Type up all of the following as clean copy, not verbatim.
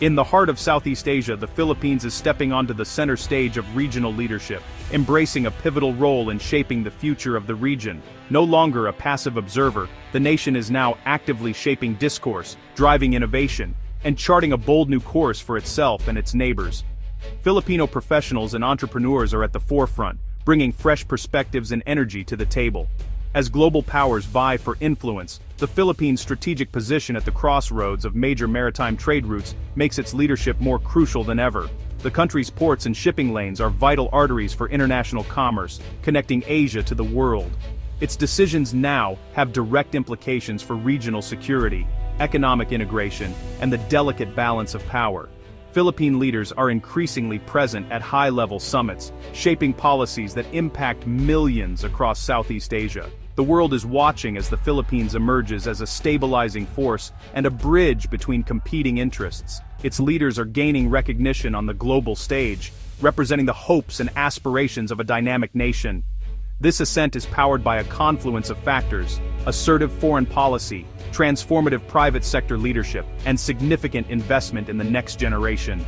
In the heart of Southeast Asia, the Philippines is stepping onto the center stage of regional leadership, embracing a pivotal role in shaping the future of the region. No longer a passive observer, the nation is now actively shaping discourse, driving innovation, and charting a bold new course for itself and its neighbors. Filipino professionals and entrepreneurs are at the forefront, bringing fresh perspectives and energy to the table. As global powers vie for influence, the Philippines' strategic position at the crossroads of major maritime trade routes makes its leadership more crucial than ever. The country's ports and shipping lanes are vital arteries for international commerce, connecting Asia to the world. Its decisions now have direct implications for regional security, economic integration, and the delicate balance of power. Philippine leaders are increasingly present at high-level summits, shaping policies that impact millions across Southeast Asia. The world is watching as the Philippines emerges as a stabilizing force and a bridge between competing interests. Its leaders are gaining recognition on the global stage, representing the hopes and aspirations of a dynamic nation. This ascent is powered by a confluence of factors: assertive foreign policy, transformative private sector leadership, and significant investment in the next generation.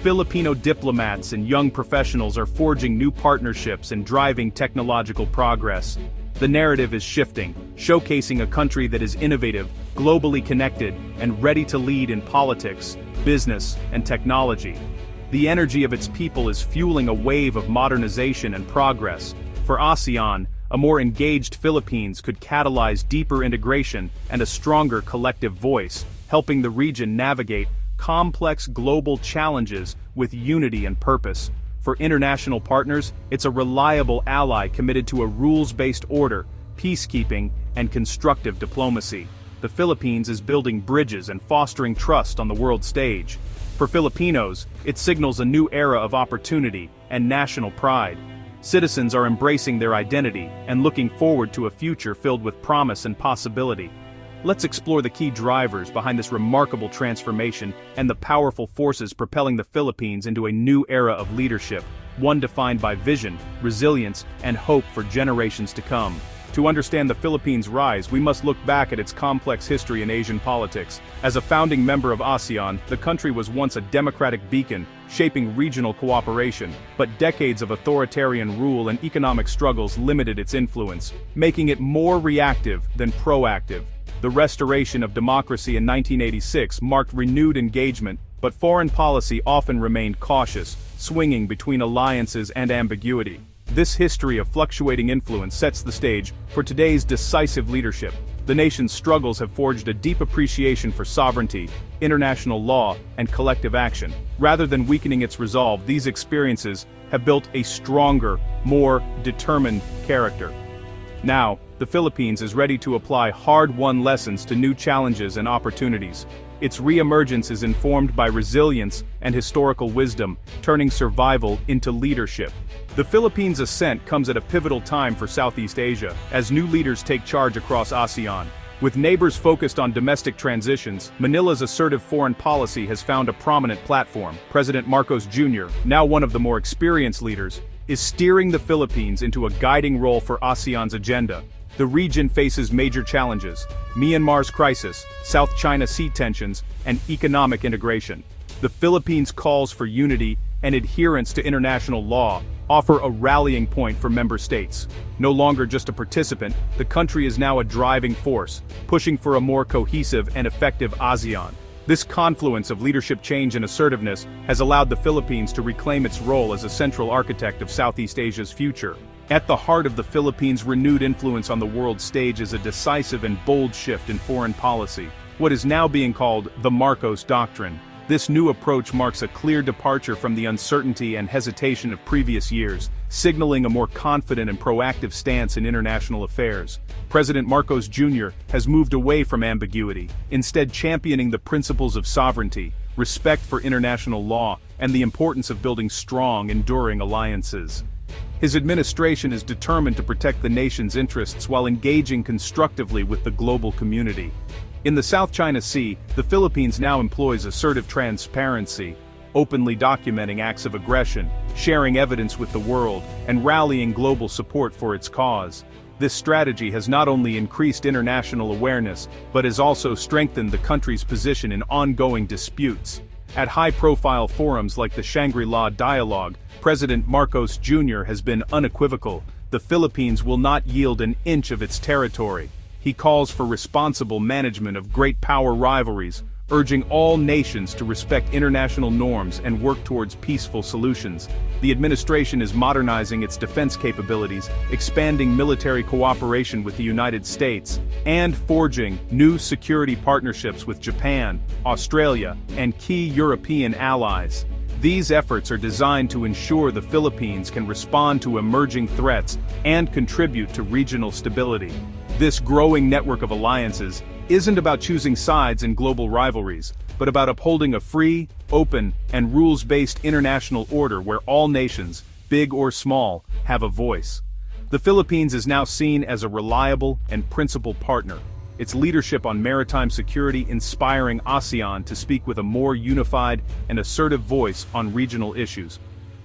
Filipino diplomats and young professionals are forging new partnerships and driving technological progress. The narrative is shifting, showcasing a country that is innovative, globally connected, and ready to lead in politics, business, and technology. The energy of its people is fueling a wave of modernization and progress. For ASEAN, a more engaged Philippines could catalyze deeper integration and a stronger collective voice, helping the region navigate complex global challenges with unity and purpose. For international partners, it's a reliable ally committed to a rules-based order, peacekeeping, and constructive diplomacy. The Philippines is building bridges and fostering trust on the world stage. For Filipinos, it signals a new era of opportunity and national pride. Citizens are embracing their identity and looking forward to a future filled with promise and possibility. Let's explore the key drivers behind this remarkable transformation and the powerful forces propelling the Philippines into a new era of leadership, one defined by vision, resilience, and hope for generations to come. To understand the Philippines' rise, we must look back at its complex history in Asian politics. As a founding member of ASEAN, the country was once a democratic beacon, shaping regional cooperation, but decades of authoritarian rule and economic struggles limited its influence, making it more reactive than proactive. The restoration of democracy in 1986 marked renewed engagement, but foreign policy often remained cautious, swinging between alliances and ambiguity. This history of fluctuating influence sets the stage for today's decisive leadership. The nation's struggles have forged a deep appreciation for sovereignty, international law, and collective action. Rather than weakening its resolve, these experiences have built a stronger, more determined character. Now, the Philippines is ready to apply hard-won lessons to new challenges and opportunities. Its re-emergence is informed by resilience and historical wisdom, turning survival into leadership. The Philippines' ascent comes at a pivotal time for Southeast Asia, as new leaders take charge across ASEAN. With neighbors focused on domestic transitions, Manila's assertive foreign policy has found a prominent platform. President Marcos Jr., now one of the more experienced leaders, is steering the Philippines into a guiding role for ASEAN's agenda. The region faces major challenges: Myanmar's crisis, South China Sea tensions, and economic integration. The Philippines' calls for unity and adherence to international law offer a rallying point for member states. No longer just a participant, the country is now a driving force, pushing for a more cohesive and effective ASEAN. This confluence of leadership change and assertiveness has allowed the Philippines to reclaim its role as a central architect of Southeast Asia's future. At the heart of the Philippines' renewed influence on the world stage is a decisive and bold shift in foreign policy, what is now being called the Marcos Doctrine. This new approach marks a clear departure from the uncertainty and hesitation of previous years, signaling a more confident and proactive stance in international affairs. President Marcos Jr. has moved away from ambiguity, instead championing the principles of sovereignty, respect for international law, and the importance of building strong, enduring alliances. His administration is determined to protect the nation's interests while engaging constructively with the global community. In the South China Sea, the Philippines now employs assertive transparency, openly documenting acts of aggression, sharing evidence with the world, and rallying global support for its cause. This strategy has not only increased international awareness, but has also strengthened the country's position in ongoing disputes. At high-profile forums like the Shangri-La Dialogue, President Marcos Jr. has been unequivocal: the Philippines will not yield an inch of its territory. He calls for responsible management of great power rivalries, urging all nations to respect international norms and work towards peaceful solutions. The administration is modernizing its defense capabilities, expanding military cooperation with the United States, and forging new security partnerships with Japan, Australia, and key European allies. These efforts are designed to ensure the Philippines can respond to emerging threats and contribute to regional stability. This growing network of alliances isn't about choosing sides in global rivalries, but about upholding a free, open, and rules-based international order where all nations, big or small, have a voice. The Philippines is now seen as a reliable and principled partner, its leadership on maritime security inspiring ASEAN to speak with a more unified and assertive voice on regional issues.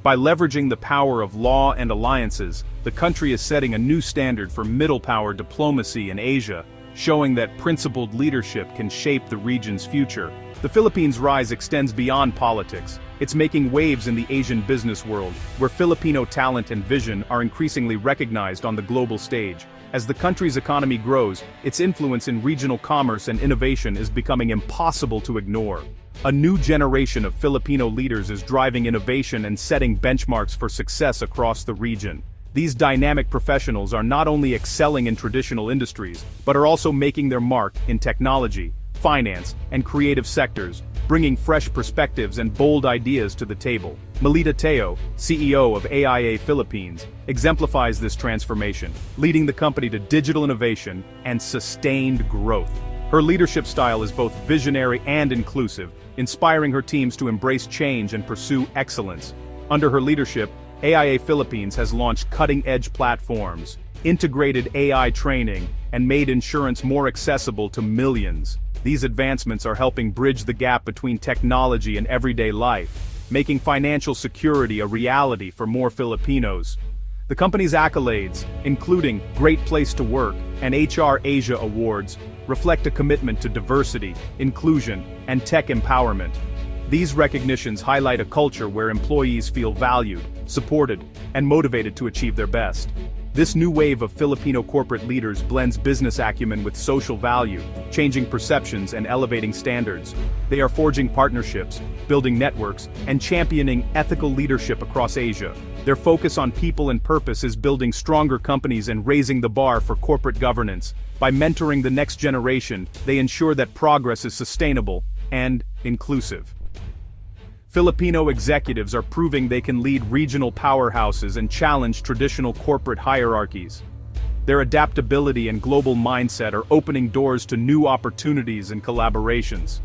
By leveraging the power of law and alliances, the country is setting a new standard for middle-power diplomacy in Asia, showing that principled leadership can shape the region's future. The Philippines' rise extends beyond politics. It's making waves in the Asian business world, where Filipino talent and vision are increasingly recognized on the global stage. As the country's economy grows, its influence in regional commerce and innovation is becoming impossible to ignore. A new generation of Filipino leaders is driving innovation and setting benchmarks for success across the region. These dynamic professionals are not only excelling in traditional industries, but are also making their mark in technology, finance, and creative sectors, bringing fresh perspectives and bold ideas to the table. Melita Teo, CEO of AIA Philippines, exemplifies this transformation, leading the company to digital innovation and sustained growth. Her leadership style is both visionary and inclusive, inspiring her teams to embrace change and pursue excellence. Under her leadership, AIA Philippines has launched cutting-edge platforms, integrated AI training, and made insurance more accessible to millions. These advancements are helping bridge the gap between technology and everyday life, making financial security a reality for more Filipinos. The company's accolades, including Great Place to Work and HR Asia Awards, reflect a commitment to diversity, inclusion, and tech empowerment. These recognitions highlight a culture where employees feel valued, supported, and motivated to achieve their best. This new wave of Filipino corporate leaders blends business acumen with social value, changing perceptions and elevating standards. They are forging partnerships, building networks, and championing ethical leadership across Asia. Their focus on people and purpose is building stronger companies and raising the bar for corporate governance. By mentoring the next generation, they ensure that progress is sustainable and inclusive. Filipino executives are proving they can lead regional powerhouses and challenge traditional corporate hierarchies. Their adaptability and global mindset are opening doors to new opportunities and collaborations.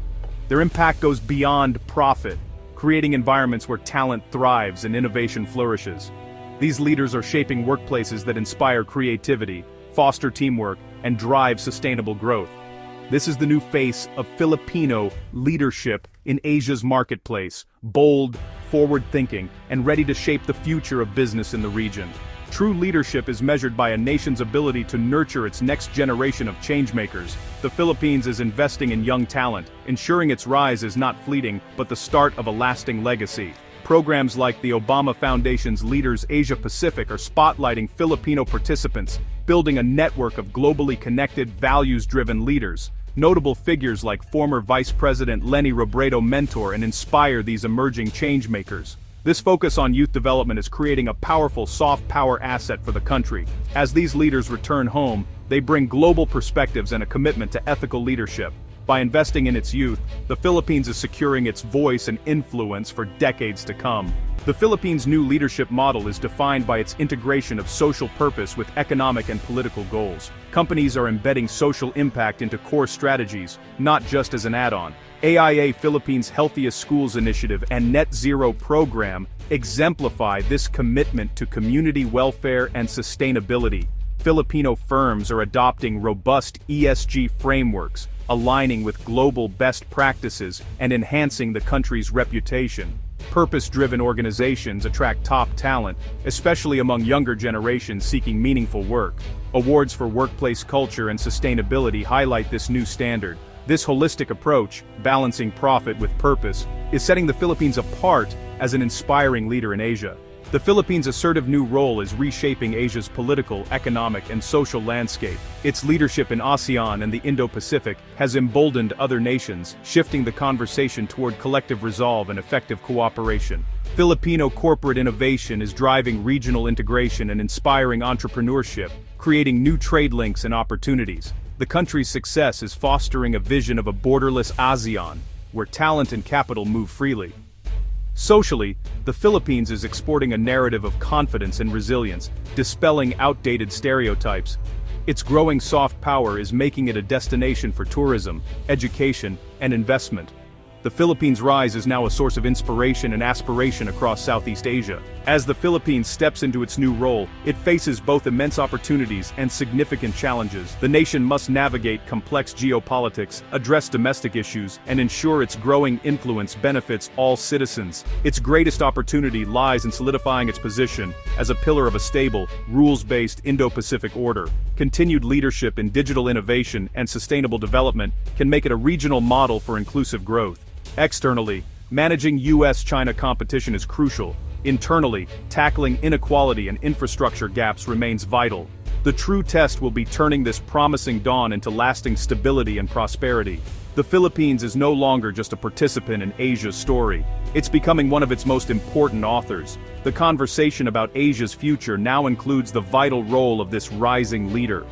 Their impact goes beyond profit, creating environments where talent thrives and innovation flourishes. These leaders are shaping workplaces that inspire creativity, foster teamwork, and drive sustainable growth. This is the new face of Filipino leadership in Asia's marketplace, bold, forward-thinking, and ready to shape the future of business in the region. True leadership is measured by a nation's ability to nurture its next generation of changemakers. The Philippines is investing in young talent, ensuring its rise is not fleeting, but the start of a lasting legacy. Programs like the Obama Foundation's Leaders Asia Pacific are spotlighting Filipino participants, building a network of globally connected, values-driven leaders. Notable figures like former Vice President Leni Robredo mentor and inspire these emerging changemakers. This focus on youth development is creating a powerful soft power asset for the country. As these leaders return home, they bring global perspectives and a commitment to ethical leadership. By investing in its youth, the Philippines is securing its voice and influence for decades to come. The Philippines' new leadership model is defined by its integration of social purpose with economic and political goals. Companies are embedding social impact into core strategies, not just as an add-on. AIA Philippines' Healthiest Schools Initiative and Net Zero program exemplify this commitment to community welfare and sustainability. Filipino firms are adopting robust ESG frameworks, aligning with global best practices and enhancing the country's reputation. Purpose-driven organizations attract top talent, especially among younger generations seeking meaningful work. Awards for workplace culture and sustainability highlight this new standard. This holistic approach, balancing profit with purpose, is setting the Philippines apart as an inspiring leader in Asia. The Philippines' assertive new role is reshaping Asia's political, economic, and social landscape. Its leadership in ASEAN and the Indo-Pacific has emboldened other nations, shifting the conversation toward collective resolve and effective cooperation. Filipino corporate innovation is driving regional integration and inspiring entrepreneurship, creating new trade links and opportunities. The country's success is fostering a vision of a borderless ASEAN, where talent and capital move freely. Socially, the Philippines is exporting a narrative of confidence and resilience, dispelling outdated stereotypes. Its growing soft power is making it a destination for tourism, education, and investment. The Philippines' rise is now a source of inspiration and aspiration across Southeast Asia. As the Philippines steps into its new role, it faces both immense opportunities and significant challenges. The nation must navigate complex geopolitics, address domestic issues, and ensure its growing influence benefits all citizens. Its greatest opportunity lies in solidifying its position as a pillar of a stable, rules-based Indo-Pacific order. Continued leadership in digital innovation and sustainable development can make it a regional model for inclusive growth. Externally, managing US-China competition is crucial. Internally, tackling inequality and infrastructure gaps remains vital. The true test will be turning this promising dawn into lasting stability and prosperity. The Philippines is no longer just a participant in Asia's story. It's becoming one of its most important authors. The conversation about Asia's future now includes the vital role of this rising leader.